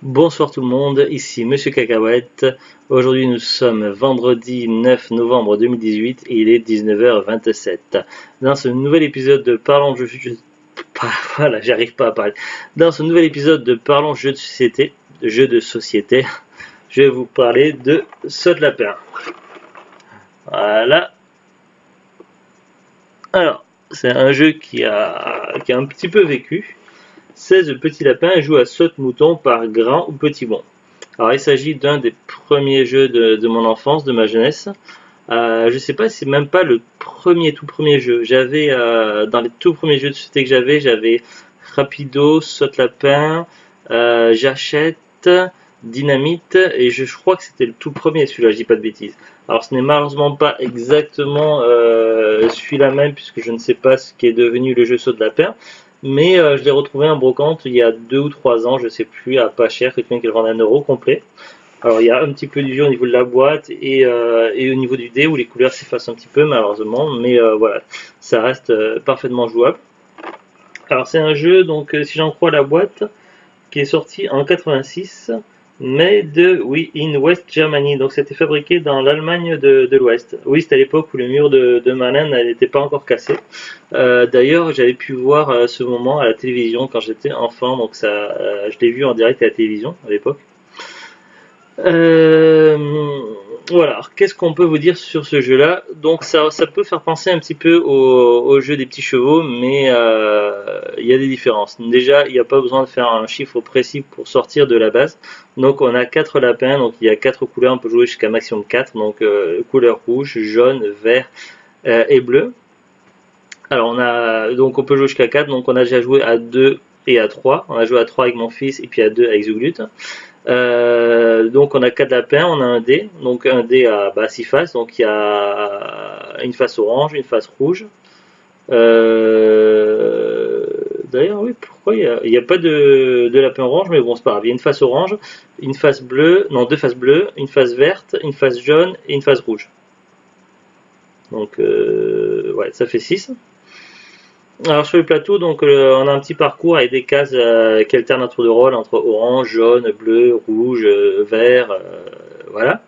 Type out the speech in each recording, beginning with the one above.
Bonsoir tout le monde, ici Monsieur Cacahuète. Aujourd'hui nous sommes vendredi 9 novembre 2018 et il est 19h27. Dans ce nouvel épisode de Parlons voilà, j'arrive pas à parler. Dans ce nouvel épisode de Parlons jeux de société, je vais vous parler de Saute Lapin. Voilà. Alors, c'est un jeu qui a un petit peu vécu. 16 petits lapins jouent à saute-mouton par grand ou petit bond. Alors, il s'agit d'un des premiers jeux de mon enfance, de ma jeunesse. Je sais pas si c'est même pas le tout premier jeu. J'avais, dans les tout premiers jeux de société que j'avais Rapido, Saute Lapin, J'achète, Dynamite, et je crois que c'était le tout premier, celui-là, je dis pas de bêtises. Alors, ce n'est malheureusement pas exactement celui-là même, puisque je ne sais pas ce qui est devenu le jeu Saute Lapin. Mais je l'ai retrouvé en brocante il y a 2 ou 3 ans, je sais plus, à pas cher, quelqu'un qui le vendait à 1 € complet. Alors il y a un petit peu du jeu au niveau de la boîte et au niveau du dé où les couleurs s'effacent un petit peu malheureusement, mais voilà, ça reste parfaitement jouable. Alors c'est un jeu, donc si j'en crois la boîte, qui est sorti en 86, made oui, in West Germany, donc c'était fabriqué dans l'Allemagne de l'Ouest. Oui, c'était à l'époque où le mur de Berlin n'était pas encore cassé. D'ailleurs, j'avais pu voir ce moment à la télévision quand j'étais enfant, donc ça, je l'ai vu en direct à la télévision à l'époque. Euh, voilà, alors qu'est-ce qu'on peut vous dire sur ce jeu-là? Donc ça peut faire penser un petit peu au jeu des petits chevaux, mais il y a des différences. Déjà, il n'y a pas besoin de faire un chiffre précis pour sortir de la base. Donc on a 4 lapins, donc il y a 4 couleurs, on peut jouer jusqu'à maximum 4, donc couleur rouge, jaune, vert et bleu. Alors on peut jouer jusqu'à 4, donc on a déjà joué à 2 et à 3. On a joué à 3 avec mon fils et puis à 2 avec Zuglut. Donc on a 4 lapins, on a un dé, donc un dé à 6 faces, donc il y a une face orange, une face rouge. Euh, D'ailleurs oui, pourquoi il y a pas de lapin orange, mais bon c'est pas grave, il y a une face orange, une face bleue, non deux faces bleues, une face verte, une face jaune et une face rouge. Donc ouais, ça fait 6. Alors sur le plateau, donc on a un petit parcours avec des cases qui alternent un tour de rôle entre orange, jaune, bleu, rouge, vert, voilà.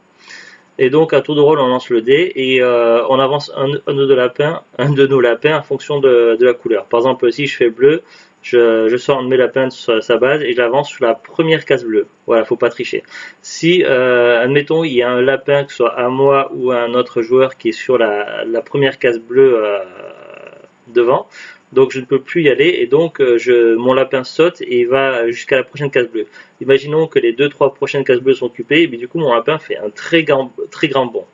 Et donc à tour de rôle, on lance le dé et on avance un de nos lapins en fonction de la couleur. Par exemple, si je fais bleu, je sors un de mes lapins de sa base et je l'avance sur la première case bleue. Voilà, faut pas tricher. Si, admettons, il y a un lapin, que ce soit à moi ou à un autre joueur qui est sur la première case bleue devant, donc je ne peux plus y aller et donc mon lapin saute et il va jusqu'à la prochaine case bleue. Imaginons que les 2-3 prochaines cases bleues sont occupées, et bien, du coup mon lapin fait un très grand bond.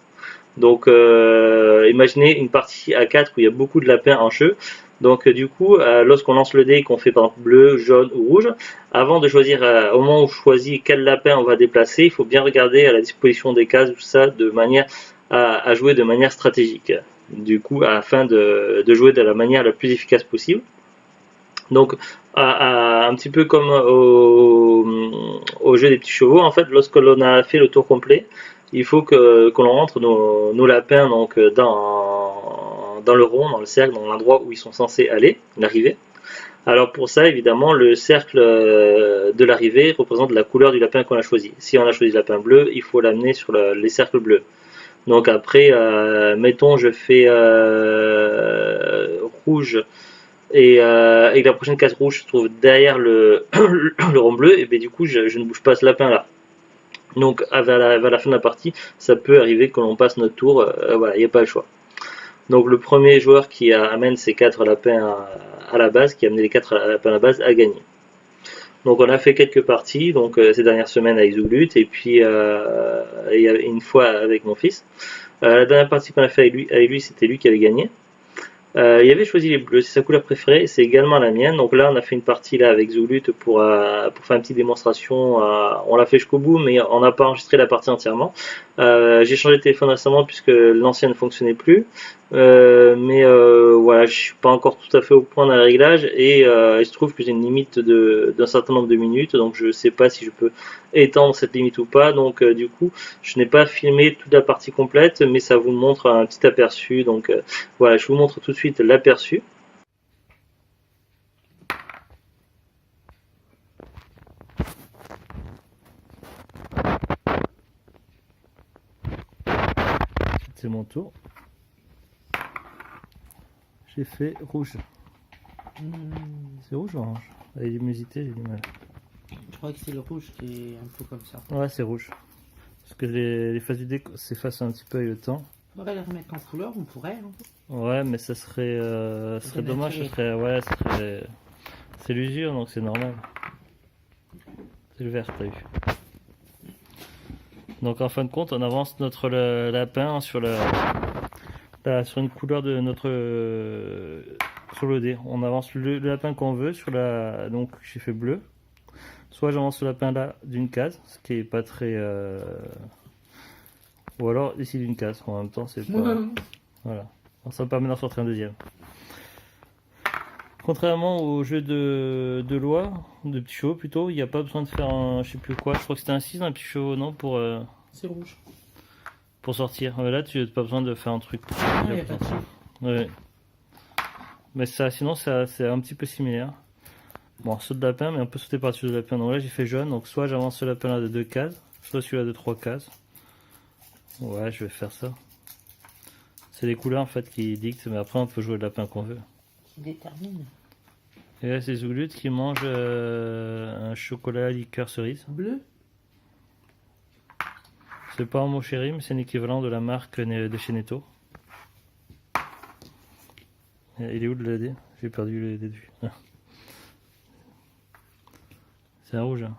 Donc imaginez une partie à 4 où il y a beaucoup de lapins en jeu. Donc du coup, lorsqu'on lance le dé et qu'on fait par exemple bleu, jaune ou rouge, avant de choisir, au moment où je choisis quel lapin on va déplacer, il faut bien regarder à la disposition des cases, tout ça, de manière à jouer de manière stratégique. Du coup, afin de jouer de la manière la plus efficace possible. Donc, un petit peu comme au jeu des petits chevaux, en fait, lorsque l'on a fait le tour complet, il faut que l'on rentre nos lapins donc dans le rond, dans le cercle, dans l'endroit où ils sont censés aller, l'arrivée. Alors pour ça, évidemment, le cercle de l'arrivée représente la couleur du lapin qu'on a choisi. Si on a choisi le lapin bleu, il faut l'amener sur les cercles bleus. Donc après, mettons, je fais rouge et la prochaine case rouge se trouve derrière le rond bleu, et bien du coup, je ne bouge pas ce lapin là. Donc vers la fin de la partie, ça peut arriver que l'on passe notre tour, voilà, il n'y a pas le choix. Donc le premier joueur qui amène ses 4 lapins à la base, qui a amené les 4 lapins à la base, a gagné. Donc on a fait quelques parties donc ces dernières semaines avec Zuglut et puis une fois avec mon fils. La dernière partie qu'on a fait avec lui c'était lui qui avait gagné. Il avait choisi les bleus, c'est sa couleur préférée, c'est également la mienne. Donc là, on a fait une partie là avec Zoulut pour faire une petite démonstration. On l'a fait jusqu'au bout, mais on n'a pas enregistré la partie entièrement. J'ai changé de téléphone récemment puisque l'ancien ne fonctionnait plus. Voilà, je suis pas encore tout à fait au point dans le réglage et il se trouve que j'ai une limite d'un certain nombre de minutes, donc je sais pas si je peux étendre cette limite ou pas. Donc du coup, je n'ai pas filmé toute la partie complète, mais ça vous montre un petit aperçu. Donc voilà, je vous montre tout de suite l'aperçu. c'est mon tour. J'ai fait rouge. C'est rouge ou orange? La luminosité, j'ai du mal. Je crois que c'est le rouge qui est un peu comme ça. Ouais, c'est rouge. Parce que les phases du dé s'effacent un petit peu avec le temps. On va les remettre en couleur, on pourrait. Hein. Ouais, mais ça serait dommage. Ça serait, ouais, c'est l'usure, donc c'est normal. C'est le vert, t'as vu. Donc en fin de compte, on avance notre lapin sur sur une couleur de notre sur le dé. On avance le lapin qu'on veut sur donc j'ai fait bleu. Soit j'avance ce lapin là d'une case, ce qui est pas très ou alors ici d'une case. En même temps, c'est pas voilà. Ça me permet d'en sortir un deuxième. Contrairement au jeu de loi, de petit chevaux plutôt, il n'y a pas besoin de faire un, je sais plus quoi, je crois que c'était un 6 un petit chevaux, non, c'est rouge. Pour sortir. Là, tu n'as pas besoin de faire un truc. Ah, il y a pas de ça. Ouais. Mais ça, sinon, c'est un petit peu similaire. Bon, saut de lapin, mais on peut sauter par-dessus le lapin. Donc là, j'ai fait jaune, donc soit j'avance ce lapin là de 2 cases, soit celui-là de 3 cases. Ouais, je vais faire ça. C'est les couleurs en fait qui dictent, mais après on peut jouer le lapin qu'on veut. Qui détermine. Et là, c'est Zoulut qui mange un chocolat liqueur cerise. Bleu. C'est pas un mot chéri, mais c'est un équivalent de la marque de chez Netto. Il est où le dé? J'ai perdu le dé de vue. Ah. C'est un rouge. Hein.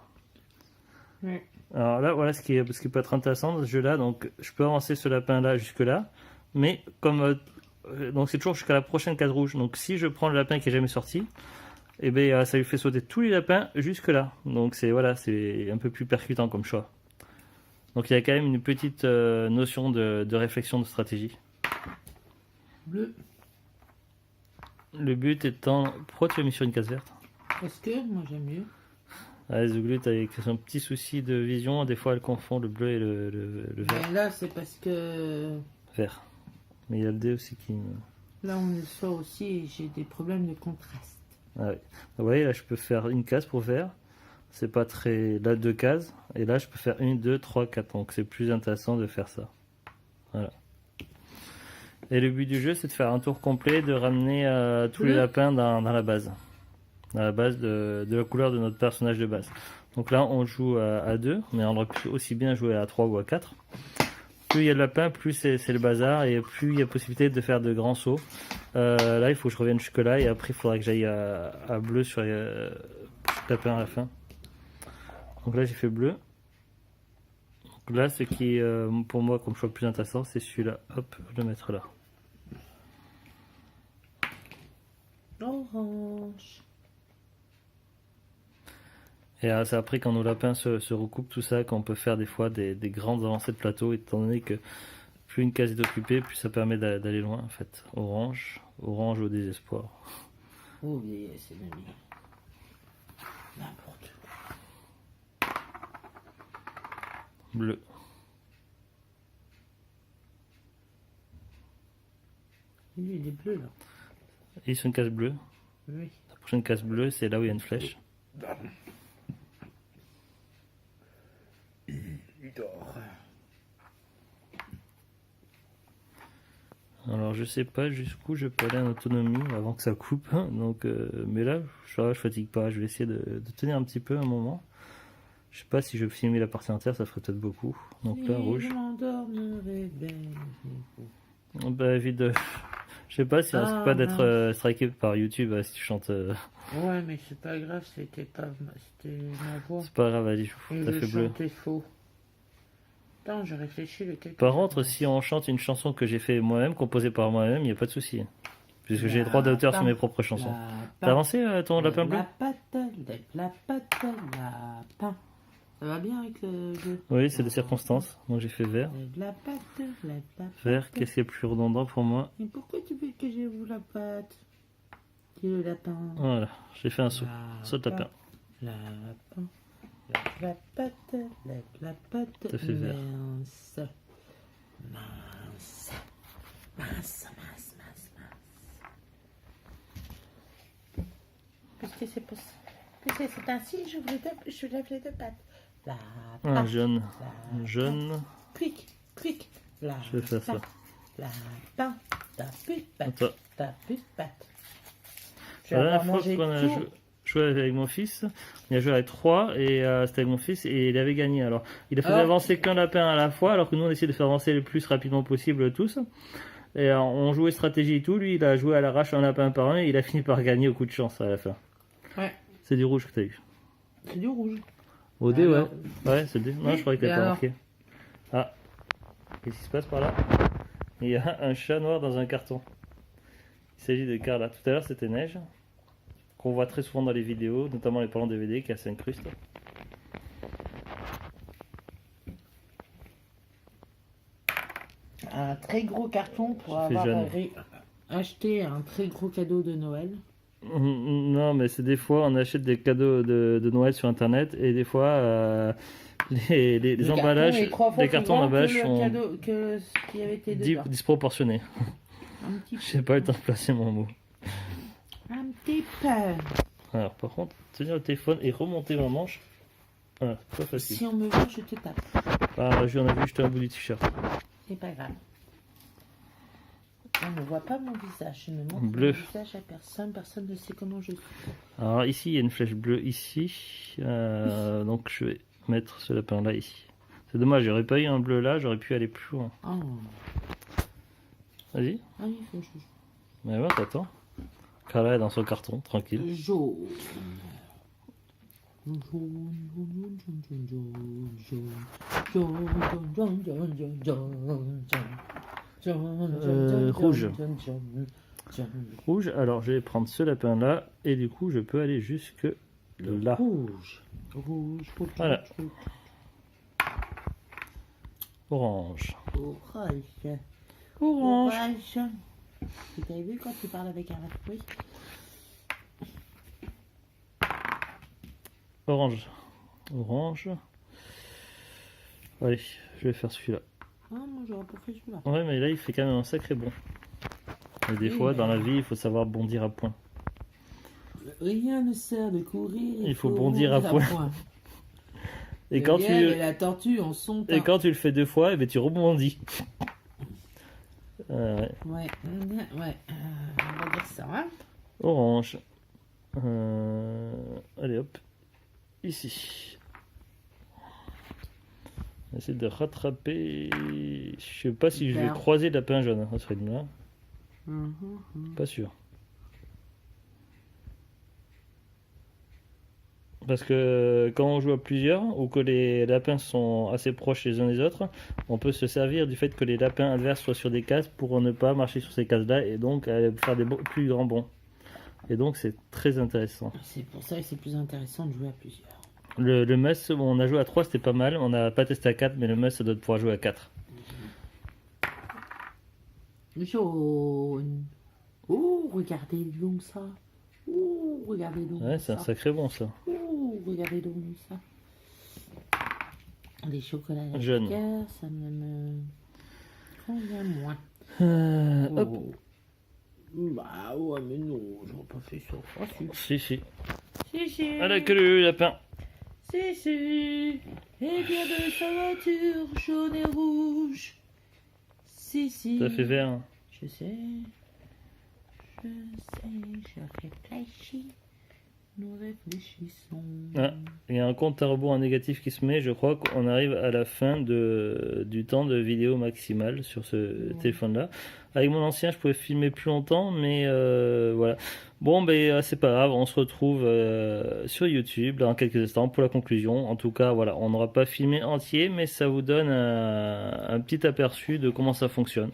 Oui. Alors là, voilà ce qui peut être intéressant dans ce jeu-là. Donc, je peux avancer ce lapin-là jusque-là. Mais comme donc c'est toujours jusqu'à la prochaine case rouge. Donc si je prends le lapin qui est jamais sorti, et ben ça lui fait sauter tous les lapins jusque là. Donc c'est voilà, c'est un peu plus percutant comme choix. Donc il y a quand même une petite notion de réflexion de stratégie. Bleu. Le but étant, pourquoi tu as mis sur une case verte? Parce que moi j'aime mieux. Ah, Zouglut avec son petit souci de vision, des fois elle confond le bleu et le vert. Mais là c'est parce que Vert. Mais il y a le dé aussi qui. là on le sait aussi et j'ai des problèmes de contraste. Ah ouais. Vous voyez, là je peux faire une case pour vert. C'est pas très. Là, 2 cases. Et là je peux faire 1, 2, 3, 4. Donc c'est plus intéressant de faire ça. Voilà. Et le but du jeu c'est de faire un tour complet, de ramener tous les lapins dans la base. Dans la base de la couleur de notre personnage de base. Donc là on joue à 2, mais on aurait pu aussi bien jouer à 3 ou à 4. Plus il y a de lapins, plus c'est le bazar et plus il y a possibilité de faire de grands sauts. Là, il faut que je revienne jusque là et après il faudra que j'aille à bleu sur les lapins à la fin. Donc là, j'ai fait bleu. Donc là, ce qui est pour moi comme choix le plus intéressant, c'est celui-là. Hop, je vais le mettre là. Orange. Et c'est après quand nos lapins se recoupent, tout ça, qu'on peut faire des fois des grandes avancées de plateau, étant donné que plus une case est occupée, plus ça permet d'aller loin en fait. Orange au désespoir. Oh oui, c'est le mien. N'importe quoi. Bleu. Lui, il est bleu là. Et sur une case bleue. Oui. La prochaine case bleue, c'est là où il y a une flèche. Il dort. Alors je sais pas jusqu'où je peux aller en autonomie avant que ça coupe. Donc, mais là, je fatigue pas. Je vais essayer de tenir un petit peu un moment. Je sais pas si je filmais la partie entière, ça ferait peut-être beaucoup. Donc là, rouge. Je m'endors, me réveille. Bah vite. Je sais pas si on risque pas d'être striké par YouTube si tu chantes. Ouais, mais c'est pas grave, c'était ma voix. C'est pas grave, allez, t'as fait bleu. C'était faux. Attends, je réfléchis lequel. Par contre, si on chante une chanson que j'ai fait moi-même, composée par moi-même, il n'y a pas de souci. Puisque j'ai droit d'auteur sur mes propres chansons. T'as avancé ton lapin bleu? Lapin. Ça va bien avec le jeu? Oui, c'est des circonstances. Donc j'ai fait vert. Vert, qu'est-ce qui est plus redondant pour moi? Mais pourquoi tu veux que je vous la patte? Qui est le lapin? Voilà, j'ai fait un saut. Saut de lapin. Lapin. La patte. T'as fait vert. Mince. Mince. Puisque c'est possible. Puisque c'est ainsi, je lève les deux pattes. Un jaune. Jaune. Clic. Je vais faire ça. Lapin, t'as plus de pattes. Attends. T'as plus de pattes. Tu La vas dernière avoir fois mangé qu'on a tout. joué avec mon fils, il a joué avec 3 et c'était avec mon fils et il avait gagné. Alors, il a fait Alors, avancer qu'un lapin à la fois, alors que nous on essayait de faire avancer le plus rapidement possible tous. Et on jouait stratégie et tout. Lui, il a joué à l'arrache un lapin par un et il a fini par gagner au coup de chance à la fin. Ouais. C'est du rouge que t'as eu. C'est du rouge. Au dé, ouais. Alors. Ouais, c'est le dé. Non, Oui, je croyais qu'elle et pas alors marqué. Ah, qu'est-ce qui se passe par là? Il y a un chat noir dans un carton. Il s'agit de Carla. Tout à l'heure, c'était Neige, qu'on voit très souvent dans les vidéos, notamment les parents DVD qui s'incrustent. Un très gros carton pour Je fais avoir jeune. acheté un très gros cadeau de Noël. Non, mais c'est des fois, on achète des cadeaux de Noël sur Internet et des fois, les Le carton emballages, est 3 fois les plus cartons grand d'emballage que le sont cadeau que ce qui avait été dedans. disproportionnés. Un petit J'ai pas eu le temps de placer mon mot. peu. Un petit peu. Alors, par contre, tenir le téléphone et remonter ma manche, voilà, c'est pas facile. Si on me voit, je te tape. Ah, j'en ai vu jeter un bout du t-shirt. C'est pas grave. On ne voit pas mon visage. Je ne montre Bleu. mon visage à personne. Personne ne sait comment je suis. Alors ici, il y a une flèche bleue ici. Donc je vais mettre ce lapin là ici. C'est dommage, j'aurais pas eu un bleu là, j'aurais pu aller plus loin. Oh. Vas-y. Ah oui, il faut que je Mais ouais, t'attends. Carla est dans son carton, tranquille. jaune. Jaune, jaune, jaune, jaune, jaune, jaune, jaune, jaune, jaune, jaune, jaune, Rouge. jaune, jaune, jaune. Rouge, alors je vais prendre ce lapin là, et du coup je peux aller jusque là. Rouge. Rouge, rouge, Voilà. rouge, Orange. orange. Orange. Orange. Tu t'as vu quand tu parles avec un fruit? Orange. Orange. Allez, je vais faire celui-là. Ah, moi j'aurais pas fait celui-là. Ouais, mais là il fait quand même un sacré bond. Et des Oui, fois, mais- dans la vie, il faut savoir bondir à point. Rien ne sert de courir. Il faut bondir à point. Et quand tu... Et la tortue en son temps. Et quand tu le fais 2 fois, eh ben, tu rebondis. Ouais. Ouais, ouais. On va dire ça, hein. Orange. Allez hop. Ici. On va essayer de rattraper. Je sais pas si je vais Vert. croiser le lapin jaune. Ça serait là. Mhm. Pas sûr. Parce que quand on joue à plusieurs ou que les lapins sont assez proches les uns des autres, on peut se servir du fait que les lapins adverses soient sur des cases pour ne pas marcher sur ces cases-là et donc faire des plus grands bonds. Et donc c'est très intéressant. C'est pour ça que c'est plus intéressant de jouer à plusieurs. Le must, on a joué à 3, c'était pas mal. On n'a pas testé à 4, mais le must, ça doit pouvoir jouer à 4. Jaune. Oh, regardez donc ça. Oh, regardez donc Ouais, c'est ça. un sacré bon ça. Oh, regardez donc ça. Les chocolats à la Jaune. cœur, ça ne me convient moins. Hop. Oh. Bah ouais, mais non, j'aurais pas fait ça. Ah, Si, si. si. Si, si. À la queue, le lapin. Si, si. Et bien de sa voiture jaune et rouge. Si, si. Ça fait vert. Je sais. Je réfléchis. Nous réfléchissons. Ah. Il y a un compte à rebours en négatif qui se met. Je crois qu'on arrive à la fin du temps de vidéo maximal sur ce téléphone-là. Avec mon ancien, je pouvais filmer plus longtemps, mais voilà. Bon, ben c'est pas grave. On se retrouve sur YouTube dans quelques instants pour la conclusion. En tout cas, voilà, on n'aura pas filmé entier, mais ça vous donne un petit aperçu de comment ça fonctionne.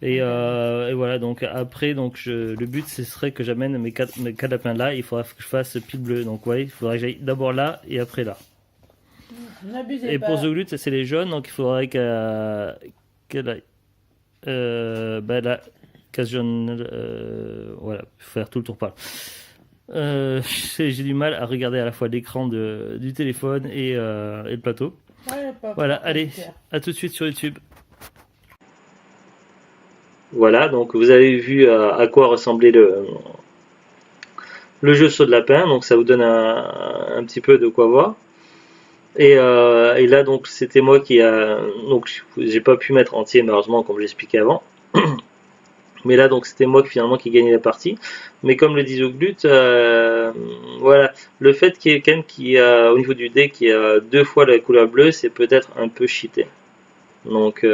Allez. Et voilà, donc après, donc le but ce serait que j'amène mes quatre lapins là. Il faudra que je fasse pile bleu. Donc ouais, il faudrait que j'aille d'abord là et après là. N'abusez Et pas. pour The Glut, c'est les jaunes, donc il faudrait qu'elle aille. Bah là, case jaune, voilà, faut faire tout le tour par là. J'ai du mal à regarder à la fois l'écran du téléphone et le plateau. Ouais, pas Voilà, fort, allez, super. à tout de suite sur YouTube. Voilà, donc vous avez vu à quoi ressemblait le jeu saut de lapin, donc ça vous donne un petit peu de quoi voir. Et là donc c'était moi qui a donc j'ai pas pu mettre entier malheureusement comme je l'expliquais avant. Mais là, donc, c'était moi finalement qui gagnais la partie. Mais comme le dit Zouglut, voilà, le fait qu'il y ait quand même au niveau du dé, qu'il y a 2 fois la couleur bleue, c'est peut-être un peu cheaté. Donc,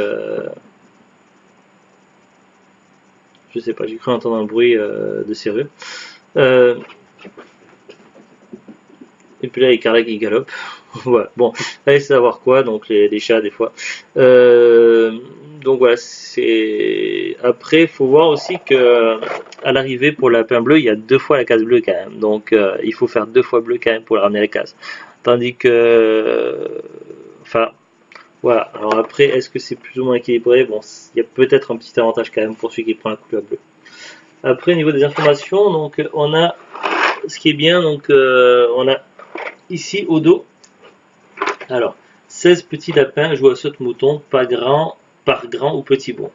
je sais pas, j'ai cru entendre un bruit de serrure. Et puis là, il y a Carla qui galope. Voilà. Bon, allez savoir quoi, donc les chats des fois. Donc voilà, c'est. Après, il faut voir aussi que à l'arrivée pour le lapin bleu, il y a 2 fois la case bleue quand même. Donc il faut faire 2 fois bleu quand même pour ramener la case. Tandis que. Enfin. Voilà. Alors après, est-ce que c'est plus ou moins équilibré? Bon, il y a peut-être un petit avantage quand même pour celui qui prend la couleur bleue. Après, au niveau des informations, donc on a ce qui est bien, donc on a ici au dos. Alors, 16 petits lapins jouent à saute-mouton par grand ou petit bond.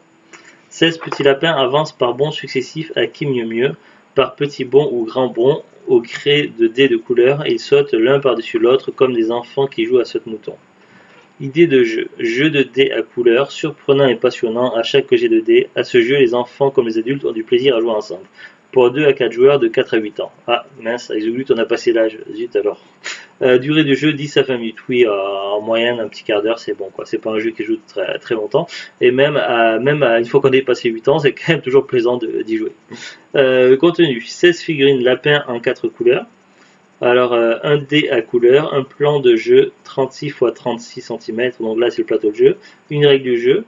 16 petits lapins avancent par bonds successifs à qui mieux, par petits bonds ou grands bonds, au gré de dés de couleur, et ils sautent l'un par-dessus l'autre comme des enfants qui jouent à saute-mouton. Idée de jeu. Jeu de dés à couleur, surprenant et passionnant à chaque jet de dés. À ce jeu, les enfants comme les adultes ont du plaisir à jouer ensemble. Pour 2 à 4 joueurs de 4 à 8 ans. Ah, mince, avec Zouglut, on a passé l'âge. Zut alors. Durée du jeu 10 à 20 minutes. Oui, en moyenne, un petit quart d'heure, c'est bon, quoi. C'est pas un jeu qui joue très, très longtemps. Et même une fois qu'on est passé 8 ans, c'est quand même toujours plaisant d'y jouer. Contenu 16 figurines lapins en 4 couleurs. Alors, un dé à couleur, un plan de jeu 36 x 36 cm, donc là c'est le plateau de jeu, une règle du jeu.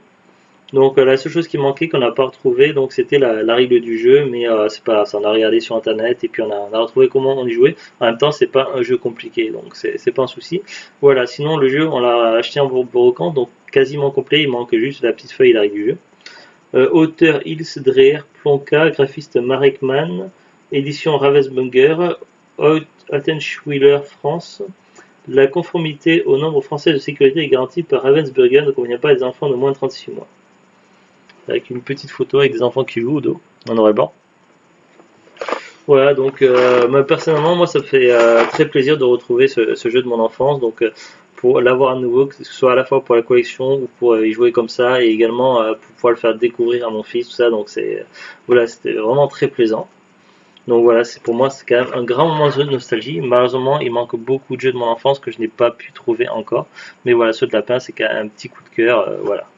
Donc la seule chose qui manquait qu'on n'a pas retrouvé, donc c'était la règle du jeu, mais c'est pas grave, on a regardé sur internet et puis on a retrouvé comment on y jouait. En même temps, c'est pas un jeu compliqué, donc c'est pas un souci. Voilà, sinon le jeu on l'a acheté en brocante, donc quasiment complet, il manque juste la petite feuille et la règle du jeu. Auteur Ilse Dreher Plonka, graphiste Marek Mann, édition Ravensburger, Altenschwiller France. La conformité aux normes françaises de sécurité est garantie par Ravensburger, ne convient pas à des enfants de moins de 36 mois. Avec une petite photo avec des enfants qui jouent au dos, en noir et blanc. Voilà, donc personnellement, moi ça me fait très plaisir de retrouver ce jeu de mon enfance, donc pour l'avoir à nouveau, que ce soit à la fois pour la collection ou pour y jouer comme ça, et également pour pouvoir le faire découvrir à mon fils, tout ça, donc voilà, c'était vraiment très plaisant. Donc voilà, pour moi c'est quand même un grand moment de nostalgie. Malheureusement, il manque beaucoup de jeux de mon enfance que je n'ai pas pu trouver encore. Mais voilà, ceux de lapin, c'est quand même un petit coup de cœur. Voilà.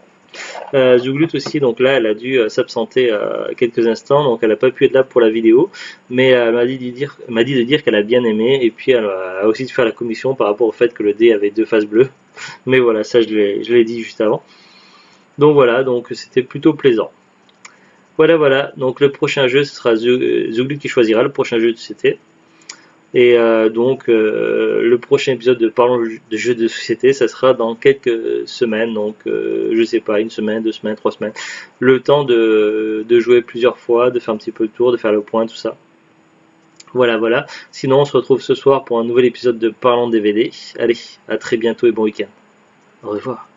Zouglut aussi, donc là, elle a dû s'absenter quelques instants, donc elle n'a pas pu être là pour la vidéo. Mais elle m'a dit de dire qu'elle a bien aimé. Et puis elle a aussi de faire la commission par rapport au fait que le dé avait 2 faces bleues. Mais voilà, ça je l'ai dit juste avant. Donc voilà, donc c'était plutôt plaisant. Voilà, donc le prochain jeu, ce sera Zouglut qui choisira le prochain jeu de société. Et donc le prochain épisode de Parlons de jeux de société, ça sera dans quelques semaines, donc je sais pas, 1 semaine, 2 semaines, 3 semaines. Le temps de jouer plusieurs fois, de faire un petit peu le tour, de faire le point, tout ça. Voilà. Sinon, on se retrouve ce soir pour un nouvel épisode de Parlons DVD. Allez, à très bientôt et bon week-end. Au revoir.